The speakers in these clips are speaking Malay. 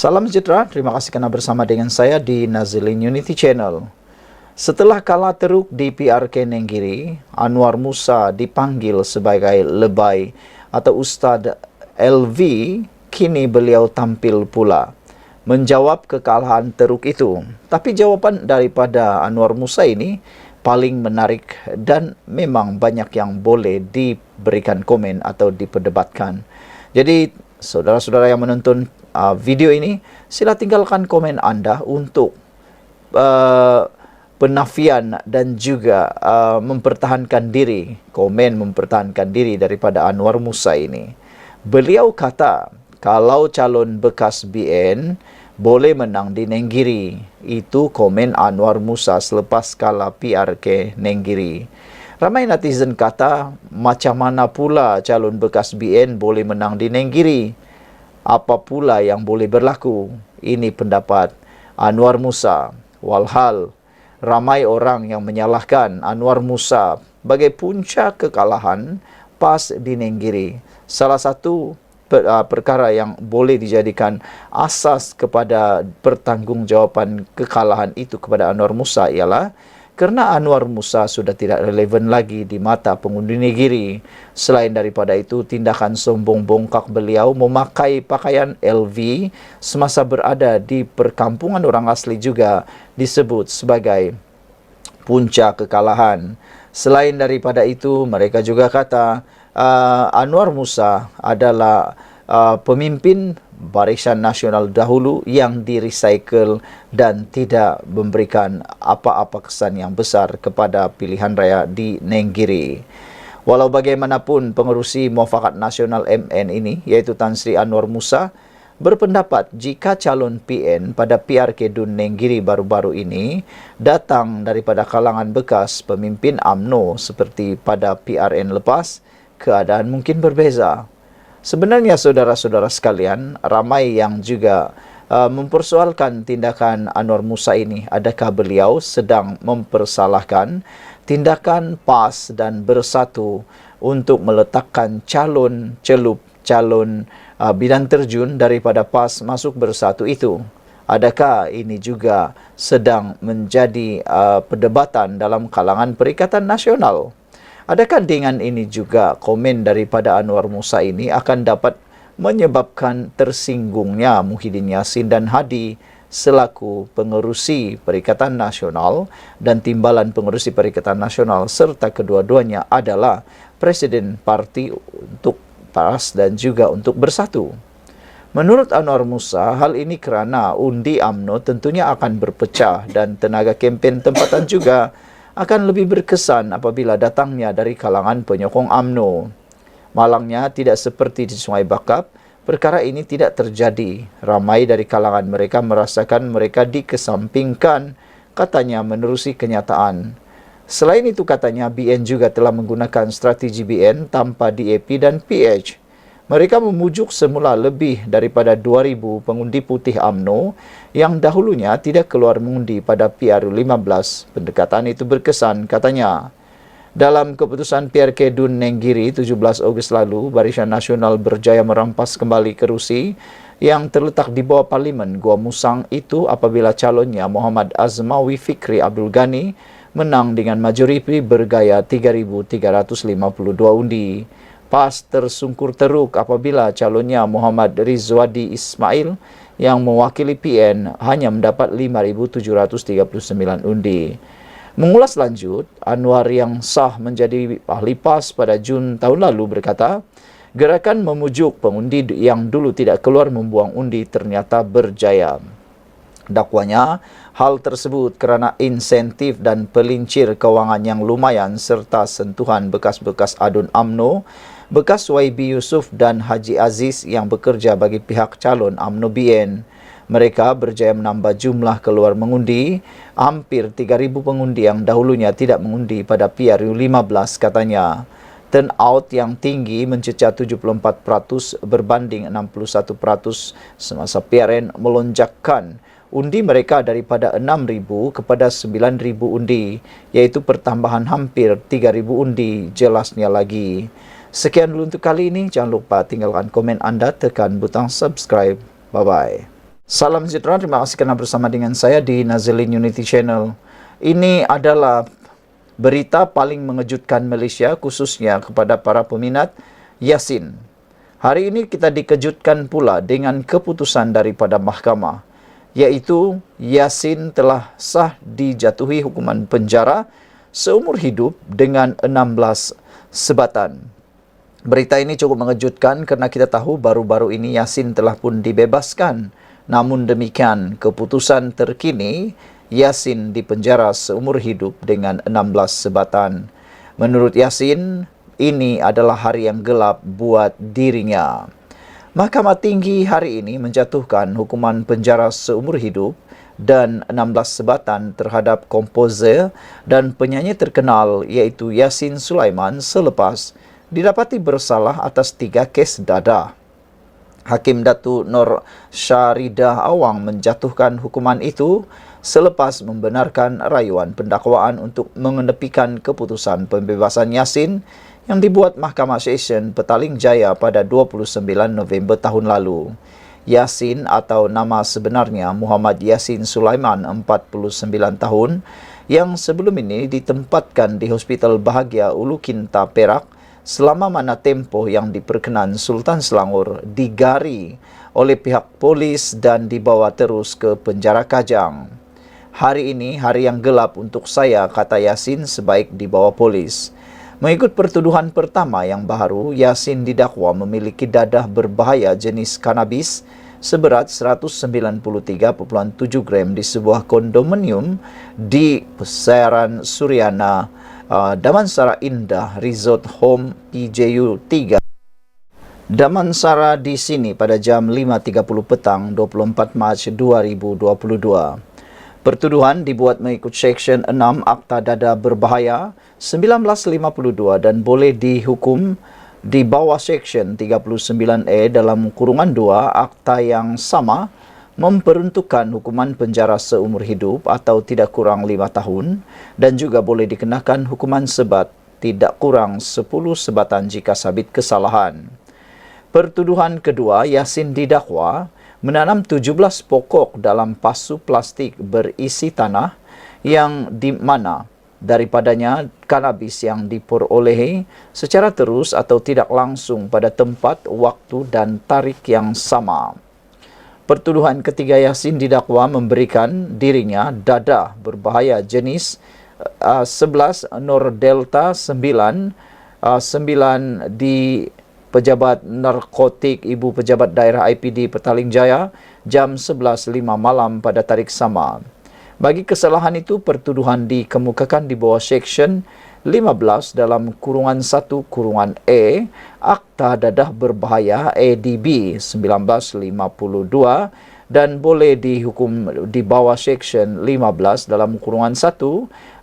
Salam sejahtera, terima kasih kerana bersama dengan saya di Nazilin Unity Channel. Setelah kalah teruk di PRK Nenggiri, Anwar Musa dipanggil sebagai lebay atau Ustaz LV, kini beliau tampil pula menjawab kekalahan teruk itu. Tapi jawapan daripada Anwar Musa ini paling menarik dan memang banyak yang boleh diberikan komen atau diperdebatkan. Jadi, saudara-saudara yang menonton video ini, sila tinggalkan komen anda untuk penafian dan juga mempertahankan diri, komen mempertahankan diri daripada Anwar Musa ini. Beliau kata, kalau calon bekas BN boleh menang di Nenggiri. Itu komen Anwar Musa selepas kalah PRK Nenggiri. Ramai netizen kata, macam mana pula calon bekas BN boleh menang di Nenggiri? Apa pula yang boleh berlaku? Ini pendapat Anwar Musa. Walhal, ramai orang yang menyalahkan Anwar Musa sebagai punca kekalahan PAS di Nenggiri. Salah satu perkara yang boleh dijadikan asas kepada pertanggungjawaban kekalahan itu kepada Anwar Musa ialah kerana Anwar Musa sudah tidak relevan lagi di mata pengundi negeri. Selain daripada itu, tindakan sombong bongkak beliau memakai pakaian LV semasa berada di perkampungan orang asli juga disebut sebagai punca kekalahan. Selain daripada itu, mereka juga kata Anwar Musa adalah pemimpin Barisan Nasional dahulu yang di-recycle dan tidak memberikan apa-apa kesan yang besar kepada pilihan raya di Nenggiri. Walau bagaimanapun, pengerusi Muafakat Nasional MN ini, iaitu Tan Sri Anwar Musa, berpendapat jika calon PN pada PRK Dun Nenggiri baru-baru ini datang daripada kalangan bekas pemimpin UMNO seperti pada PRN lepas, keadaan mungkin berbeza. Sebenarnya saudara-saudara sekalian, ramai yang juga mempersoalkan tindakan Anwar Musa ini. Adakah beliau sedang mempersalahkan tindakan PAS dan Bersatu untuk meletakkan calon celup, calon bidang terjun daripada PAS masuk Bersatu itu? Adakah ini juga sedang menjadi perdebatan dalam kalangan Perikatan Nasional? Adakah dengan ini juga komen daripada Anwar Musa ini akan dapat menyebabkan tersinggungnya Muhyiddin Yassin dan Hadi selaku pengerusi Perikatan Nasional dan timbalan pengerusi Perikatan Nasional serta kedua-duanya adalah Presiden Parti untuk PAS dan juga untuk Bersatu? Menurut Anwar Musa, hal ini kerana undi UMNO tentunya akan berpecah dan tenaga kempen tempatan juga akan lebih berkesan apabila datangnya dari kalangan penyokong UMNO. Malangnya tidak seperti di Sungai Bakap, perkara ini tidak terjadi. Ramai dari kalangan mereka merasakan mereka dikesampingkan, katanya menerusi kenyataan. Selain itu katanya BN juga telah menggunakan strategi BN tanpa DAP dan PH. Mereka memujuk semula lebih daripada 2,000 pengundi putih UMNO yang dahulunya tidak keluar mengundi pada PRU15. Pendekatan itu berkesan, katanya. Dalam keputusan PRK Dun Nenggiri 17 Ogos lalu, Barisan Nasional berjaya merampas kembali kerusi yang terletak di bawah Parlimen Gua Musang itu apabila calonnya Muhammad Azmawi Fikri Abdul Ghani menang dengan majoriti bergaya 3,352 undi. PAS tersungkur teruk apabila calonnya Muhammad Rizwadi Ismail yang mewakili PN hanya mendapat 5,739 undi. Mengulas lanjut, Anwar yang sah menjadi ahli PAS pada Jun tahun lalu berkata, gerakan memujuk pengundi yang dulu tidak keluar membuang undi ternyata berjaya. Dakwanya, hal tersebut kerana insentif dan pelincir kewangan yang lumayan serta sentuhan bekas-bekas adun UMNO, bekas YB Yusof dan Haji Aziz yang bekerja bagi pihak calon UMNO BN. Mereka berjaya menambah jumlah keluar mengundi, hampir 3,000 pengundi yang dahulunya tidak mengundi pada PRU15, katanya. Turnout yang tinggi mencecah 74% berbanding 61% semasa PRN melonjakkan undi mereka daripada 6,000 kepada 9,000 undi, iaitu pertambahan hampir 3,000 undi, jelasnya lagi. Sekian dulu untuk kali ini. Jangan lupa tinggalkan komen anda, tekan butang subscribe. Bye-bye. Salam sejahtera, terima kasih kerana bersama dengan saya di Nazilin Unity Channel. Ini adalah berita paling mengejutkan Malaysia, khususnya kepada para peminat Yasin. Hari ini kita dikejutkan pula dengan keputusan daripada mahkamah, iaitu Yasin telah sah dijatuhi hukuman penjara seumur hidup dengan 16 sebatan. Berita ini cukup mengejutkan kerana kita tahu baru-baru ini Yasin telah pun dibebaskan. Namun demikian, keputusan terkini, Yasin dipenjara seumur hidup dengan 16 sebatan. Menurut Yasin, ini adalah hari yang gelap buat dirinya. Mahkamah Tinggi hari ini menjatuhkan hukuman penjara seumur hidup dan 16 sebatan terhadap komposer dan penyanyi terkenal iaitu Yasin Sulaiman selepas didapati bersalah atas 3 kes dadah. Hakim Datuk Nur Syaridah Awang menjatuhkan hukuman itu selepas membenarkan rayuan pendakwaan untuk mengenepikan keputusan pembebasan Yasin yang dibuat Mahkamah Session Petaling Jaya pada 29 November tahun lalu. Yasin atau nama sebenarnya Muhammad Yasin Sulaiman, 49 tahun, yang sebelum ini ditempatkan di Hospital Bahagia Ulu Kinta, Perak, selama mana tempoh yang diperkenan Sultan Selangor digari oleh pihak polis dan dibawa terus ke penjara Kajang. Hari ini hari yang gelap untuk saya, kata Yasin sebaik dibawa polis. Mengikut pertuduhan pertama yang baru, Yasin didakwa memiliki dadah berbahaya jenis kanabis seberat 193.7 gram di sebuah kondominium di Pesaran Suryana, Damansara Indah Resort Home PJU 3. Damansara di sini pada jam 5.30 petang 24 Mac 2022. Pertuduhan dibuat mengikut Seksyen 6 Akta Dadah Berbahaya 1952 dan boleh dihukum di bawah Seksyen 39A dalam kurungan 2 Akta yang sama memperuntukkan hukuman penjara seumur hidup atau tidak kurang 5 tahun dan juga boleh dikenakan hukuman sebat tidak kurang 10 sebatan jika sabit kesalahan. Pertuduhan kedua, Yasin didakwa menanam 17 pokok dalam pasu plastik berisi tanah yang di mana daripadanya kanabis yang diperolehi secara terus atau tidak langsung pada tempat, waktu dan tarikh yang sama. Pertuduhan ketiga, Yasin didakwa memberikan dirinya dadah berbahaya jenis 11 Nor Delta 9 di Pejabat Narkotik Ibu Pejabat Daerah IPD Petaling Jaya jam 11.05 malam pada tarikh sama. Bagi kesalahan itu, pertuduhan dikemukakan di bawah Seksyen 15 dalam kurungan 1 kurungan E Akta Dadah Berbahaya ADB 1952 dan boleh dihukum di bawah Seksyen 15 dalam kurungan 1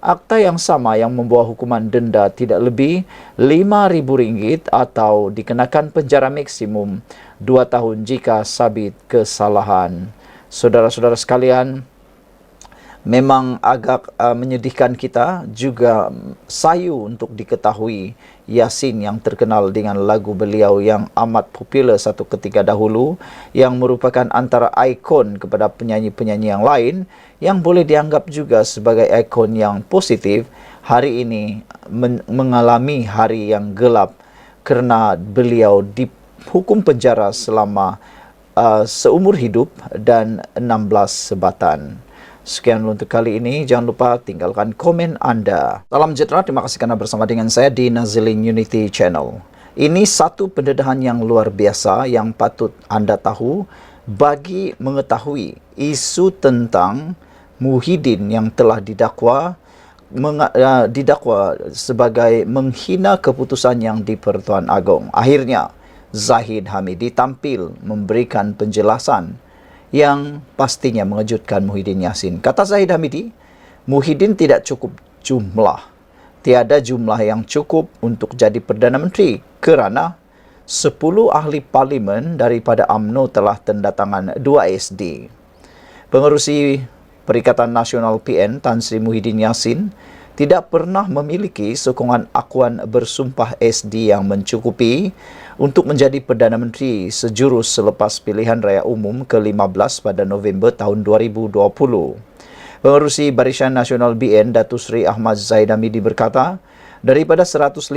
Akta yang sama yang membawa hukuman denda tidak lebih RM5,000 atau dikenakan penjara maksimum 2 tahun jika sabit kesalahan. Saudara-saudara sekalian, memang agak menyedihkan kita, juga sayu untuk diketahui Yasin yang terkenal dengan lagu beliau yang amat popular satu ketika dahulu, yang merupakan antara ikon kepada penyanyi-penyanyi yang lain, yang boleh dianggap juga sebagai ikon yang positif, hari ini mengalami hari yang gelap kerana beliau dihukum penjara selama seumur hidup dan 16 sebatan. Sekian untuk kali ini. Jangan lupa tinggalkan komen Anda. Salam sejahtera. Terima kasih kerana bersama dengan saya di Nazilin Unity Channel. Ini satu pendedahan yang luar biasa yang patut Anda tahu bagi mengetahui isu tentang Muhyiddin yang telah didakwa sebagai menghina keputusan yang di Pertuan Agong. Akhirnya Zahid Hamidi tampil memberikan penjelasan yang pastinya mengejutkan Muhyiddin Yasin. Kata Zahid Hamidi, Muhyiddin tidak cukup jumlah. Tiada jumlah yang cukup untuk jadi Perdana Menteri kerana 10 ahli parlimen daripada UMNO telah tanda tangan 2 ASD. Pengerusi Perikatan Nasional PN Tan Sri Muhyiddin Yasin tidak pernah memiliki sokongan akuan bersumpah SD yang mencukupi untuk menjadi Perdana Menteri sejurus selepas pilihan raya umum ke-15 pada November tahun 2020. Pengerusi Barisan Nasional BN Datuk Seri Ahmad Zahid Hamidi berkata, daripada 115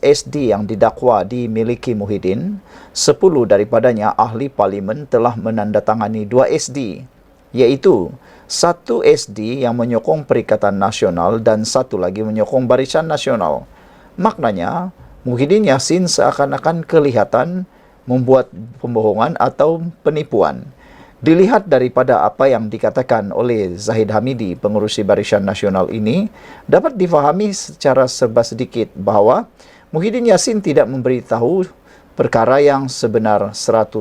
SD yang didakwa dimiliki Muhyiddin, 10 daripadanya ahli parlimen telah menandatangani 2 SD, iaitu 1 SD yang menyokong Perikatan Nasional dan 1 lagi menyokong Barisan Nasional. Maknanya, Muhyiddin Yassin seakan-akan kelihatan membuat pembohongan atau penipuan. Dilihat daripada apa yang dikatakan oleh Zahid Hamidi, pengerusi Barisan Nasional ini, dapat difahami secara serba sedikit bahawa Muhyiddin Yassin tidak memberitahu perkara yang sebenar 100%.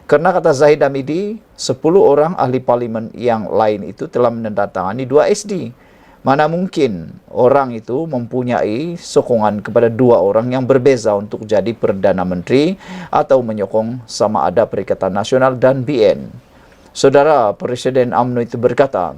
Kerana kata Zahid Hamidi, 10 orang ahli parlimen yang lain itu telah menandatangani 2 SD. Mana mungkin orang itu mempunyai sokongan kepada 2 orang yang berbeza untuk jadi Perdana Menteri atau menyokong sama ada Perikatan Nasional dan BN. Saudara Presiden UMNO itu berkata,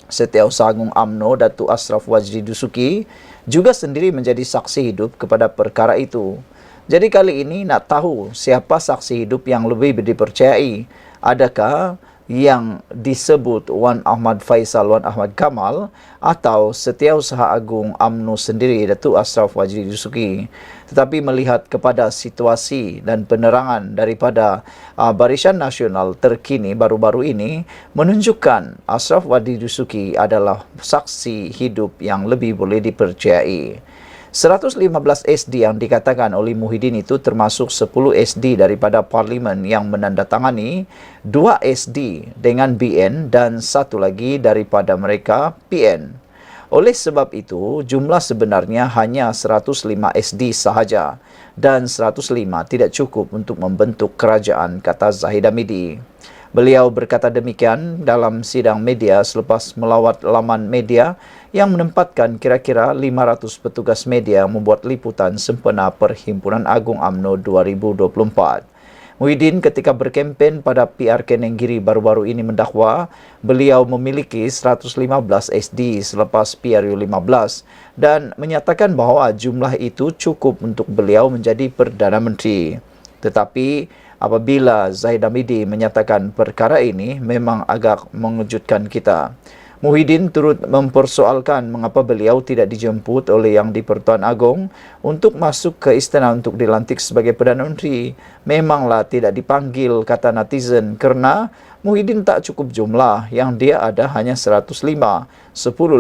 Setiausaha Agung UMNO Datuk Ashraf Wajdi Dusuki juga sendiri menjadi saksi hidup kepada perkara itu. Jadi kali ini nak tahu siapa saksi hidup yang lebih dipercayai. Adakah yang disebut Wan Ahmad Faisal, Wan Ahmad Kamal, atau Setiausaha Agung UMNO sendiri Datuk Ashraf Wajdi Dusuki. Tetapi melihat kepada situasi dan penerangan daripada Barisan Nasional terkini baru-baru ini menunjukkan Ashraf Wajdi Dusuki adalah saksi hidup yang lebih boleh dipercayai. 115 SD yang dikatakan oleh Muhyiddin itu termasuk 10 SD daripada parlimen yang menandatangani, 2 SD dengan BN dan 1 lagi daripada mereka PN. Oleh sebab itu, jumlah sebenarnya hanya 105 SD sahaja dan 105 tidak cukup untuk membentuk kerajaan, kata Zahid Hamidi. Beliau berkata demikian dalam sidang media selepas melawat laman media yang menempatkan kira-kira 500 petugas media membuat liputan sempena Perhimpunan Agung UMNO 2024. Muhyiddin ketika berkempen pada PRK Nenggiri baru-baru ini mendakwa beliau memiliki 115 SD selepas PRU 15 dan menyatakan bahawa jumlah itu cukup untuk beliau menjadi Perdana Menteri. Tetapi apabila Zahid Hamidi menyatakan perkara ini memang agak mengejutkan kita. Muhyiddin turut mempersoalkan mengapa beliau tidak dijemput oleh Yang di-Pertuan Agong untuk masuk ke istana untuk dilantik sebagai Perdana Menteri. Memanglah tidak dipanggil, kata netizen, kerana Muhyiddin tak cukup jumlah, yang dia ada hanya 105. 10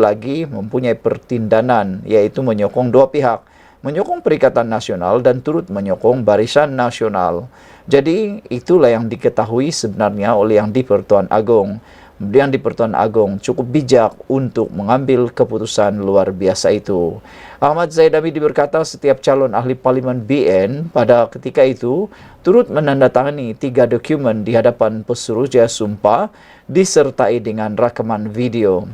lagi mempunyai pertindanan, iaitu menyokong 2 pihak. Menyokong Perikatan Nasional dan turut menyokong Barisan Nasional. Jadi, itulah yang diketahui sebenarnya oleh Yang di-Pertuan Agong. Yang di-Pertuan Agong cukup bijak untuk mengambil keputusan luar biasa itu. Ahmad Zahid Hamidi berkata setiap calon ahli parlimen BN pada ketika itu turut menandatangani 3 dokumen di hadapan Pesuruhjaya Sumpah disertai dengan rakaman video.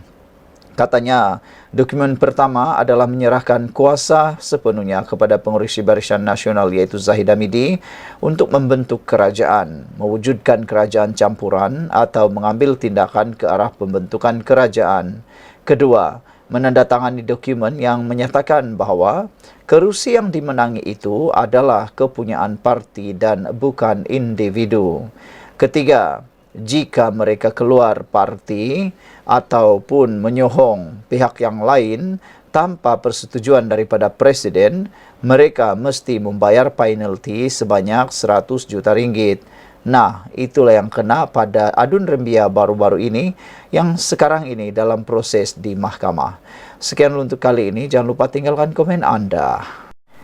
Katanya, dokumen pertama adalah menyerahkan kuasa sepenuhnya kepada pengerusi Barisan Nasional iaitu Zahid Hamidi untuk membentuk kerajaan, mewujudkan kerajaan campuran atau mengambil tindakan ke arah pembentukan kerajaan. Kedua, menandatangani dokumen yang menyatakan bahawa kerusi yang dimenangi itu adalah kepunyaan parti dan bukan individu. Ketiga, jika mereka keluar parti ataupun menyohong pihak yang lain tanpa persetujuan daripada Presiden, mereka mesti membayar penalti sebanyak 100 juta ringgit. Nah, itulah yang kena pada adun rembia baru-baru ini yang sekarang ini dalam proses di mahkamah. Sekian untuk kali ini, jangan lupa tinggalkan komen Anda.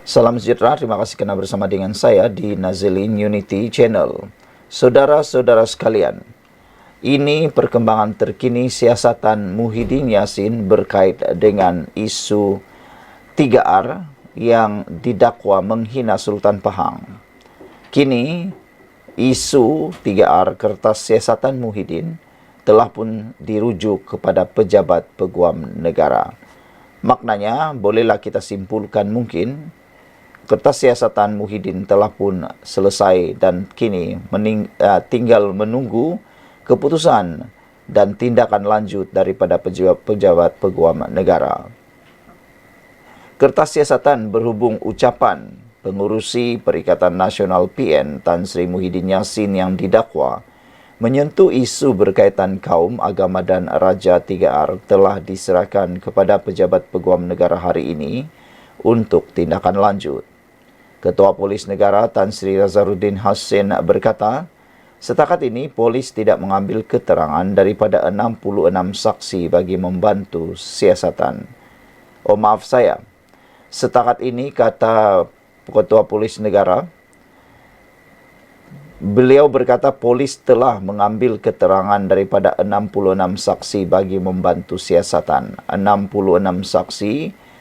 Salam sejahtera, terima kasih kerana bersama dengan saya di Nazilin Unity Channel. Saudara-saudara sekalian, ini perkembangan terkini siasatan Muhyiddin Yassin berkait dengan isu 3R yang didakwa menghina Sultan Pahang. Kini, isu 3R kertas siasatan Muhyiddin telah pun dirujuk kepada pejabat peguam negara. Maknanya, bolehlah kita simpulkan mungkin kertas siasatan Muhyiddin telah pun selesai dan kini tinggal menunggu keputusan dan tindakan lanjut daripada pejabat peguam negara. Kertas siasatan berhubung ucapan pengurusi Perikatan Nasional PN Tan Sri Muhyiddin Yassin yang didakwa menyentuh isu berkaitan kaum, agama dan Raja 3R telah diserahkan kepada pejabat peguam negara hari ini untuk tindakan lanjut. Ketua Polis Negara Tan Sri Razaruddin Hassin berkata, setakat ini polis tidak mengambil keterangan daripada 66 saksi bagi membantu siasatan. Oh maaf saya, setakat ini kata Ketua Polis Negara, beliau berkata polis telah mengambil keterangan daripada 66 saksi bagi membantu siasatan. 66 saksi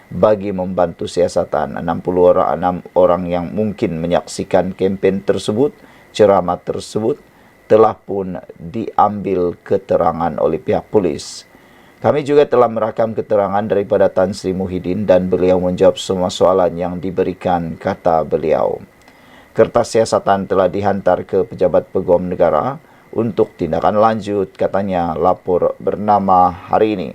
bagi membantu siasatan. 66 orang yang mungkin menyaksikan kempen tersebut, ceramah tersebut, telah pun diambil keterangan oleh pihak polis. Kami juga telah merakam keterangan daripada Tan Sri Muhyiddin dan beliau menjawab semua soalan yang diberikan, kata beliau. Kertas siasatan telah dihantar ke pejabat peguam negara untuk tindakan lanjut, katanya lapor bernama hari ini.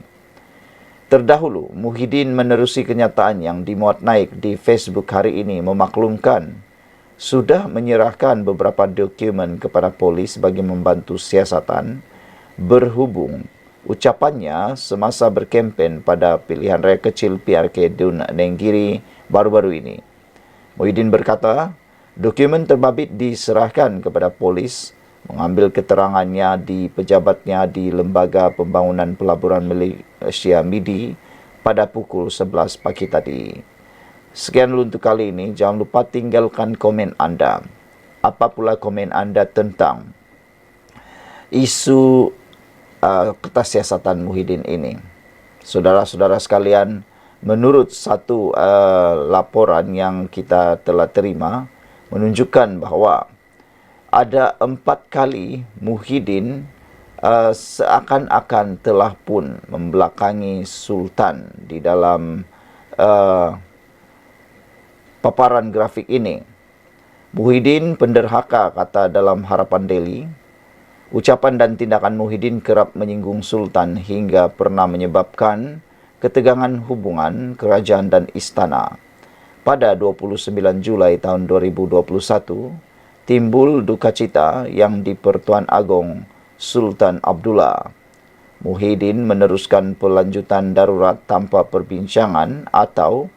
Terdahulu, Muhyiddin menerusi kenyataan yang dimuat naik di Facebook hari ini memaklumkan sudah menyerahkan beberapa dokumen kepada polis bagi membantu siasatan berhubung ucapannya semasa berkempen pada pilihan raya kecil PRK Dun Nenggiri baru-baru ini. Muhyiddin berkata, dokumen terbabit diserahkan kepada polis, mengambil keterangannya di pejabatnya di Lembaga Pembangunan Pelaburan Malaysia MIDI pada pukul 11 pagi tadi. Sekian dulu untuk kali ini. Jangan lupa tinggalkan komen anda. Apa pula komen anda tentang isu kertas siasatan Muhyiddin ini? Saudara-saudara sekalian, menurut satu laporan yang kita telah terima, menunjukkan bahawa ada 4 kali Muhyiddin seakan-akan telah pun membelakangi Sultan di dalam paparan grafik ini. Muhyiddin penderhaka, kata dalam Harapan Daily. Ucapan dan tindakan Muhyiddin kerap menyinggung Sultan hingga pernah menyebabkan ketegangan hubungan kerajaan dan istana. Pada 29 Julai tahun 2021, timbul duka cita yang di-Pertuan Agong Sultan Abdullah. Muhyiddin meneruskan pelanjutan darurat tanpa perbincangan atau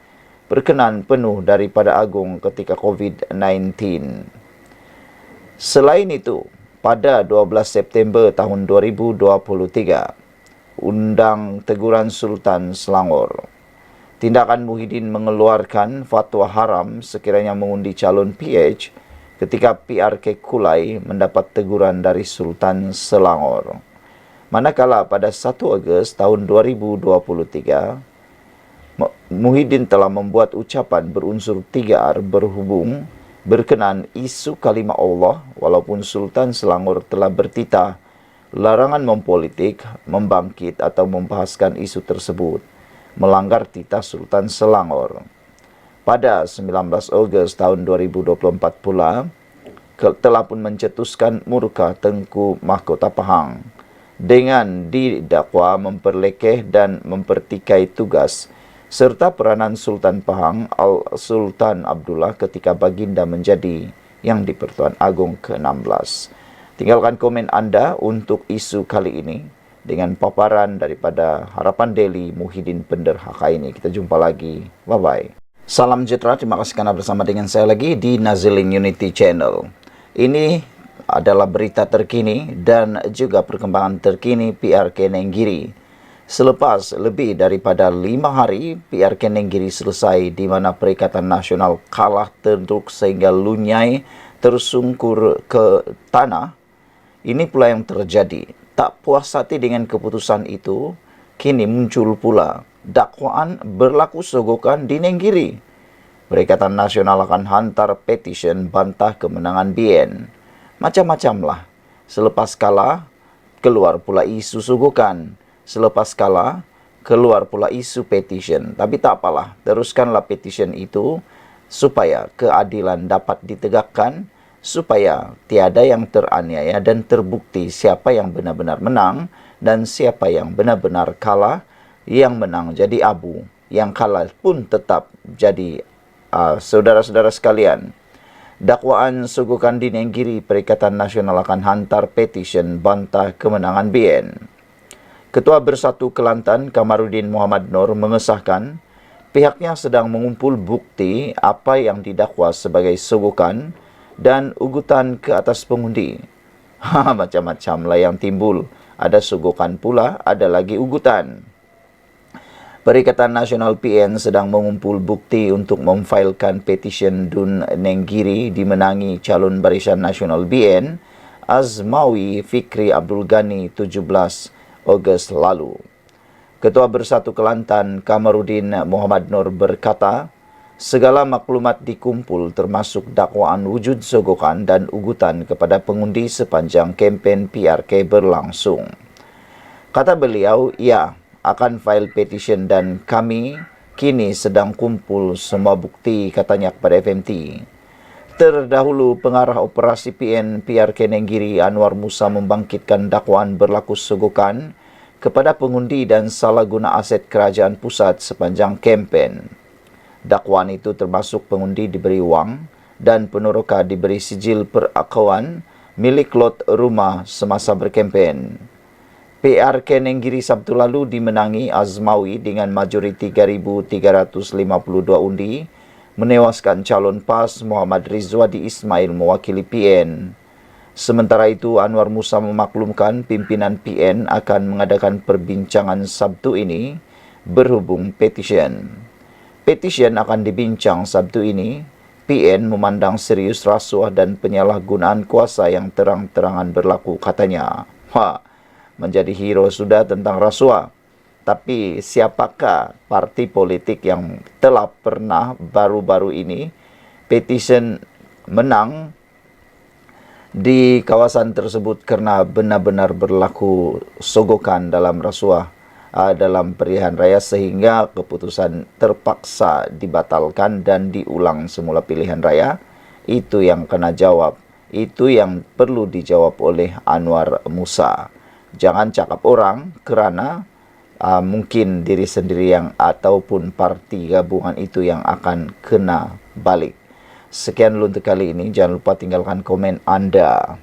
perkenan penuh daripada Agong ketika COVID-19. Selain itu, pada 12 September tahun 2023, Undang Teguran Sultan Selangor. Tindakan Muhyiddin mengeluarkan fatwa haram sekiranya mengundi calon PH ketika PRK Kulai mendapat teguran dari Sultan Selangor. Manakala pada 1 Ogos tahun 2023, Muhyiddin telah membuat ucapan berunsur 3R berhubung berkenaan isu kalimah Allah, walaupun Sultan Selangor telah bertitah larangan mempolitik, membangkit atau membahaskan isu tersebut, melanggar titah Sultan Selangor. Pada 19 Ogos tahun 2024 pula, telah pun mencetuskan murka Tengku Mahkota Pahang dengan didakwa memperlekeh dan mempertikai tugas serta peranan Sultan Pahang Al-Sultan Abdullah ketika baginda menjadi yang di-Pertuan Agong ke-16. Tinggalkan komen anda untuk isu kali ini dengan paparan daripada Harapan Daily Muhyiddin penderhaka ini. Kita jumpa lagi. Bye-bye. Salam sejahtera, terima kasih kerana bersama dengan saya lagi di Nazilin Unity Channel. Ini adalah berita terkini dan juga perkembangan terkini PRK Nenggiri. Selepas lebih daripada 5 hari, PRK Nenggiri selesai di mana Perikatan Nasional kalah terduk sehingga lunyai tersungkur ke tanah. Ini pula yang terjadi. Tak puas hati dengan keputusan itu, kini muncul pula dakwaan berlaku sogokan di Nenggiri. Perikatan Nasional akan hantar petisyen bantah kemenangan BN. Macam-macamlah. Selepas kalah, keluar pula isu sogokan. Selepas kalah, keluar pula isu petisyen. Tapi tak apalah, teruskanlah petisyen itu supaya keadilan dapat ditegakkan, supaya tiada yang teraniaya dan terbukti siapa yang benar-benar menang dan siapa yang benar-benar kalah. Yang menang jadi abu, yang kalah pun tetap jadi. Saudara-saudara sekalian, dakwaan Sogokan di Nenggiri, Perikatan Nasional akan hantar petisyen bantah kemenangan BN. Ketua Bersatu Kelantan Kamarudin Muhammad Nur mengesahkan pihaknya sedang mengumpul bukti apa yang didakwa sebagai sogokan dan ugutan ke atas pengundi. Macam-macam lah yang timbul. Ada sogokan pula, ada lagi ugutan. Perikatan Nasional PN sedang mengumpul bukti untuk memfailkan petisyen Dun Nenggiri dimenangi calon Barisan Nasional BN Azmawi Fikri Abdul Ghani 17 Ogos lalu. Ketua Bersatu Kelantan Kamarudin Muhammad Nur berkata, segala maklumat dikumpul termasuk dakwaan wujud sogokan dan ugutan kepada pengundi sepanjang kempen PRK berlangsung. Kata beliau, ya, akan file petition dan kami kini sedang kumpul semua bukti, katanya kepada FMT. Terdahulu, pengarah operasi PN PRK Nenggiri Anwar Musa membangkitkan dakwaan berlaku sogokan kepada pengundi dan salah guna aset kerajaan pusat sepanjang kempen. Dakwaan itu termasuk pengundi diberi wang dan peneroka diberi sijil perakauan milik lot rumah semasa berkempen. PRK Nenggiri Sabtu lalu dimenangi Azmawi dengan majoriti 3,352 undi, menewaskan calon PAS Muhammad Rizwadi Ismail mewakili PN. Sementara itu, Anwar Musa memaklumkan pimpinan PN akan mengadakan perbincangan Sabtu ini berhubung petisyen. Petisyen akan dibincang Sabtu ini. PN memandang serius rasuah dan penyalahgunaan kuasa yang terang-terangan berlaku, katanya. Menjadi hero sudah tentang rasuah. Tapi siapakah parti politik yang telah pernah baru-baru ini petisyen menang di kawasan tersebut karena benar-benar berlaku sogokan dalam rasuah dalam pilihan raya sehingga keputusan terpaksa dibatalkan dan diulang semula pilihan raya? Itu yang kena jawab. Itu yang perlu dijawab oleh Anwar Musa. Jangan cakap orang kerana mungkin diri sendiri yang ataupun parti gabungan itu yang akan kena balik. Sekian dulu untuk kali ini. Jangan lupa tinggalkan komen Anda.